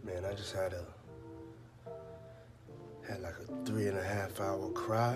Man, I just had like a 3.5 hour cry.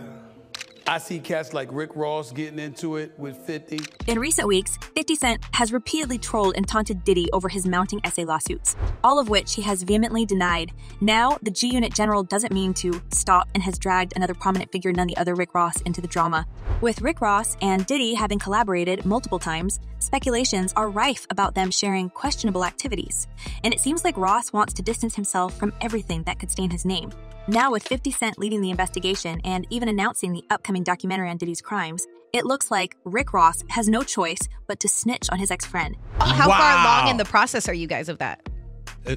I see cats like Rick Ross getting into it with 50. In recent weeks, 50 Cent has repeatedly trolled and taunted Diddy over his mounting essay lawsuits, all of which he has vehemently denied. Now, the G-Unit General doesn't mean to stop and has dragged another prominent figure, none the other Rick Ross, into the drama. With Rick Ross and Diddy having collaborated multiple times, speculations are rife about them sharing questionable activities. And it seems like Ross wants to distance himself from everything that could stain his name. Now, with 50 Cent leading the investigation and even announcing the upcoming documentary on Diddy's crimes, it looks like Rick Ross has no choice but to snitch on his ex-friend. How far along in the process are you guys of that?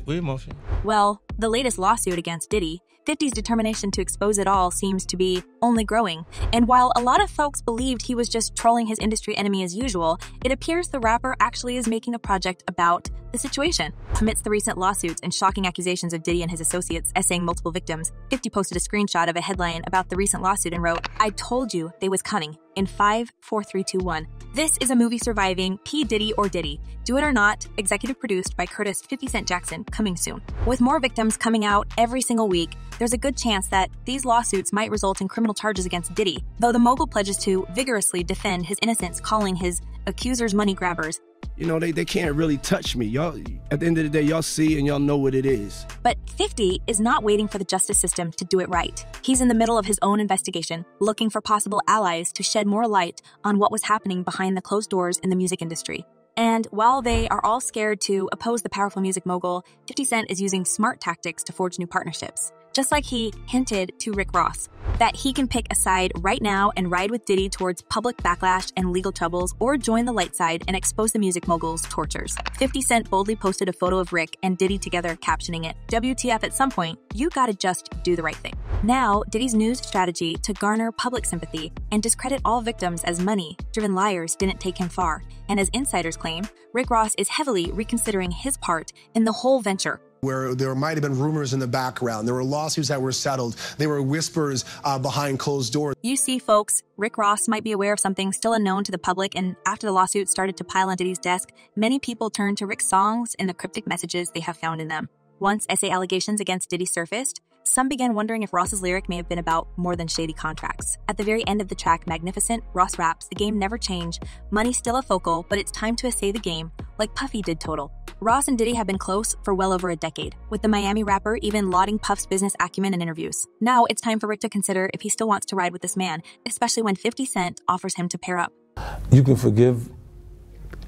We're emotional. Well, the latest lawsuit against Diddy, 50's determination to expose it all seems to be only growing. And while a lot of folks believed he was just trolling his industry enemy as usual, it appears the rapper actually is making a project about the situation. Amidst the recent lawsuits and shocking accusations of Diddy and his associates essaying multiple victims, 50 posted a screenshot of a headline about the recent lawsuit and wrote, "I told you they was coming," in 5, 4, 3, 2, 1. This is a movie surviving P. Diddy or Diddy. Do It or Not, executive produced by Curtis 50 Cent Jackson, coming soon. With more victims coming out every single week, there's a good chance that these lawsuits might result in criminal charges against Diddy, though the mogul pledges to vigorously defend his innocence, calling his accusers money grabbers. You know, they can't really touch me. Y'all, at the end of the day, y'all see and y'all know what it is. But 50 is not waiting for the justice system to do it right. He's in the middle of his own investigation, looking for possible allies to shed more light on what was happening behind the closed doors in the music industry. And while they are all scared to oppose the powerful music mogul, 50 Cent is using smart tactics to forge new partnerships. Just like he hinted to Rick Ross, that he can pick a side right now and ride with Diddy towards public backlash and legal troubles, or join the light side and expose the music mogul's tortures. 50 Cent boldly posted a photo of Rick and Diddy together, captioning it, "WTF at some point, you gotta just do the right thing." Now, Diddy's news strategy to garner public sympathy and discredit all victims as money-driven liars didn't take him far. And as insiders claim, Rick Ross is heavily reconsidering his part in the whole venture. Where there might have been rumors in the background. There were lawsuits that were settled. There were whispers behind closed doors. You see, folks, Rick Ross might be aware of something still unknown to the public, and after the lawsuit started to pile on Diddy's desk, many people turned to Rick's songs and the cryptic messages they have found in them. Once essay allegations against Diddy surfaced, some began wondering if Ross's lyric may have been about more than shady contracts. At the very end of the track, Magnificent, Ross raps, "The game never changed, money's still a focal, but it's time to essay the game, like Puffy did Total." Ross and Diddy have been close for well over a decade, with the Miami rapper even lauding Puff's business acumen in interviews. Now it's time for Rick to consider if he still wants to ride with this man, especially when 50 Cent offers him to pair up. You can forgive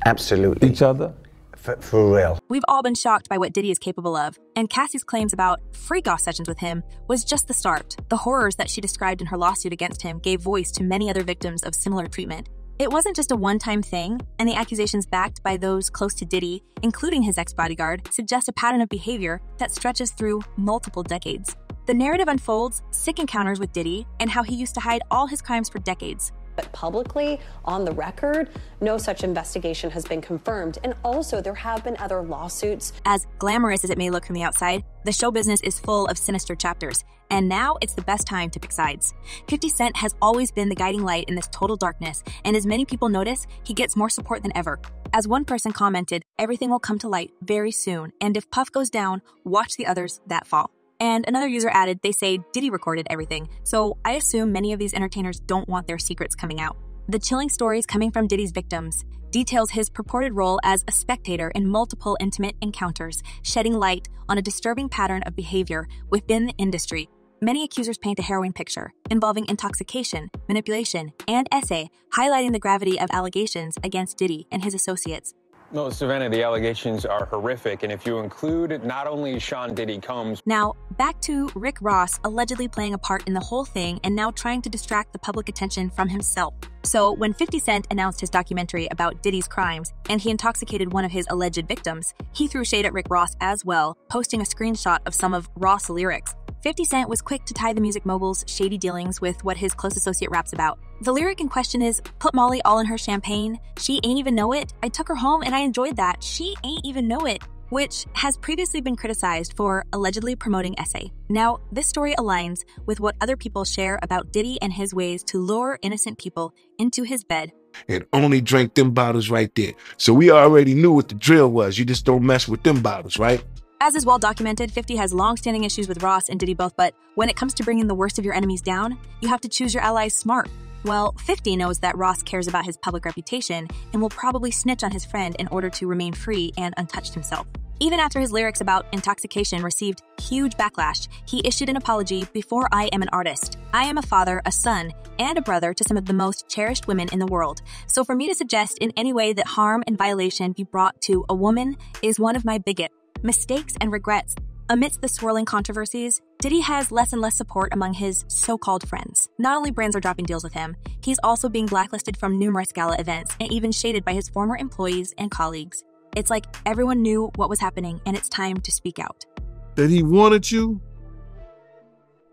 Absolutely. each other? For real. We've all been shocked by what Diddy is capable of, and Cassie's claims about freak-off sessions with him was just the start. The horrors that she described in her lawsuit against him gave voice to many other victims of similar treatment. It wasn't just a one-time thing, and the accusations backed by those close to Diddy, including his ex-bodyguard, suggest a pattern of behavior that stretches through multiple decades. The narrative unfolds sick encounters with Diddy and how he used to hide all his crimes for decades. But publicly, on the record, no such investigation has been confirmed. And also, there have been other lawsuits. As glamorous as it may look from the outside, the show business is full of sinister chapters. And now it's the best time to pick sides. 50 Cent has always been the guiding light in this total darkness, and as many people notice, he gets more support than ever. As one person commented, everything will come to light very soon, and if Puff goes down, watch the others that fall. And another user added, they say Diddy recorded everything, so I assume many of these entertainers don't want their secrets coming out. The chilling stories coming from Diddy's victims details his purported role as a spectator in multiple intimate encounters, shedding light on a disturbing pattern of behavior within the industry. Many accusers paint a harrowing picture involving intoxication, manipulation, and essay, highlighting the gravity of allegations against Diddy and his associates. No, Savannah, the allegations are horrific, and if you include not only Sean Diddy Combs... Now, back to Rick Ross allegedly playing a part in the whole thing and now trying to distract the public attention from himself. So, when 50 Cent announced his documentary about Diddy's crimes and he intoxicated one of his alleged victims, he threw shade at Rick Ross as well, posting a screenshot of some of Ross' lyrics. 50 Cent was quick to tie the music mogul's shady dealings with what his close associate raps about. The lyric in question is, "Put Molly all in her champagne. She ain't even know it. I took her home and I enjoyed that. She ain't even know it," which has previously been criticized for allegedly promoting essay. Now, this story aligns with what other people share about Diddy and his ways to lure innocent people into his bed. And only drank them bottles right there. So we already knew what the drill was. You just don't mess with them bottles, right? As is well documented, 50 has long-standing issues with Ross and Diddy both, but when it comes to bringing the worst of your enemies down, you have to choose your allies smart. Well, 50 knows that Ross cares about his public reputation and will probably snitch on his friend in order to remain free and untouched himself. Even after his lyrics about intoxication received huge backlash, he issued an apology before I am an artist. I am a father, a son, and a brother to some of the most cherished women in the world. So for me to suggest in any way that harm and violation be brought to a woman is one of my biggest mistakes and regrets. Amidst the swirling controversies, Diddy has less and less support among his so-called friends. Not only brands are dropping deals with him, he's also being blacklisted from numerous gala events and even shaded by his former employees and colleagues. It's like everyone knew what was happening and it's time to speak out. That he wanted you,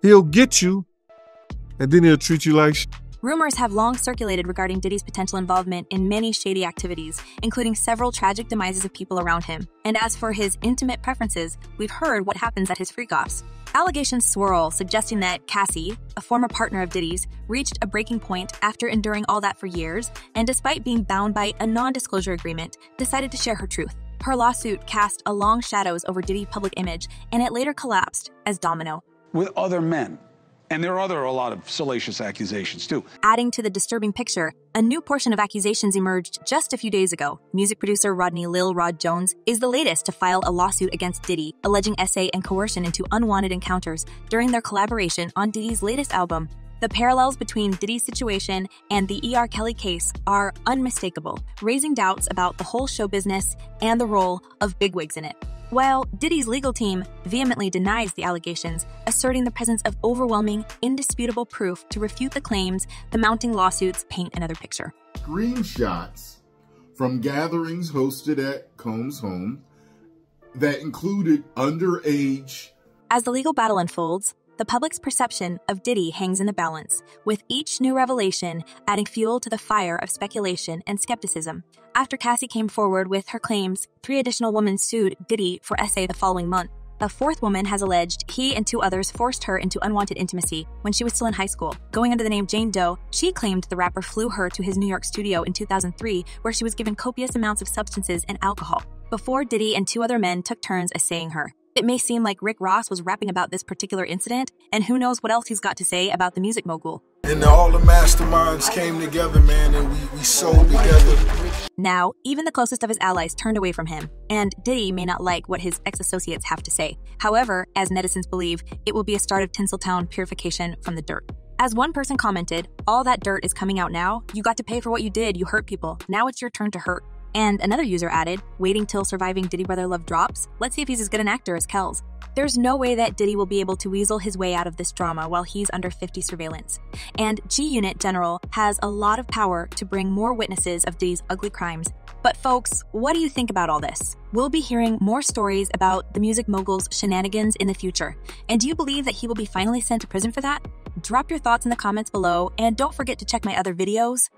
he'll get you, and then he'll treat you like shit. Rumors have long circulated regarding Diddy's potential involvement in many shady activities, including several tragic demises of people around him. And as for his intimate preferences, we've heard what happens at his freak-offs. Allegations swirl, suggesting that Cassie, a former partner of Diddy's, reached a breaking point after enduring all that for years, and despite being bound by a non-disclosure agreement, decided to share her truth. Her lawsuit cast a long shadows over Diddy's public image, and it later collapsed as domino. With other men. And there are a lot of salacious accusations, too. Adding to the disturbing picture, a new portion of accusations emerged just a few days ago. Music producer Rodney Lil Rod Jones is the latest to file a lawsuit against Diddy, alleging essay and coercion into unwanted encounters during their collaboration on Diddy's latest album. The parallels between Diddy's situation and the E.R. Kelly case are unmistakable, raising doubts about the whole show business and the role of bigwigs in it. While Diddy's legal team vehemently denies the allegations, asserting the presence of overwhelming, indisputable proof to refute the claims, the mounting lawsuits paint another picture. Screenshots from gatherings hosted at Combs' home that included underage. As the legal battle unfolds, the public's perception of Diddy hangs in the balance, with each new revelation adding fuel to the fire of speculation and skepticism. After Cassie came forward with her claims, 3 additional women sued Diddy for essay the following month. A 4th woman has alleged he and 2 others forced her into unwanted intimacy when she was still in high school. Going under the name Jane Doe, she claimed the rapper flew her to his New York studio in 2003, where she was given copious amounts of substances and alcohol, before Diddy and 2 other men took turns assaying her. It may seem like Rick Ross was rapping about this particular incident, and who knows what else he's got to say about the music mogul. And all the masterminds came together, man, and we sold together. Now, even the closest of his allies turned away from him, and Diddy may not like what his ex-associates have to say. However, as netizens believe, it will be a start of Tinseltown purification from the dirt. As one person commented, all that dirt is coming out now. You got to pay for what you did. You hurt people. Now it's your turn to hurt. And another user added, waiting till surviving Diddy Brother Love drops? Let's see if he's as good an actor as Kells. There's no way that Diddy will be able to weasel his way out of this drama while he's under 50 surveillance. And G-Unit General has a lot of power to bring more witnesses of Diddy's ugly crimes. But folks, what do you think about all this? We'll be hearing more stories about the music mogul's shenanigans in the future. And do you believe that he will be finally sent to prison for that? Drop your thoughts in the comments below, and don't forget to check my other videos.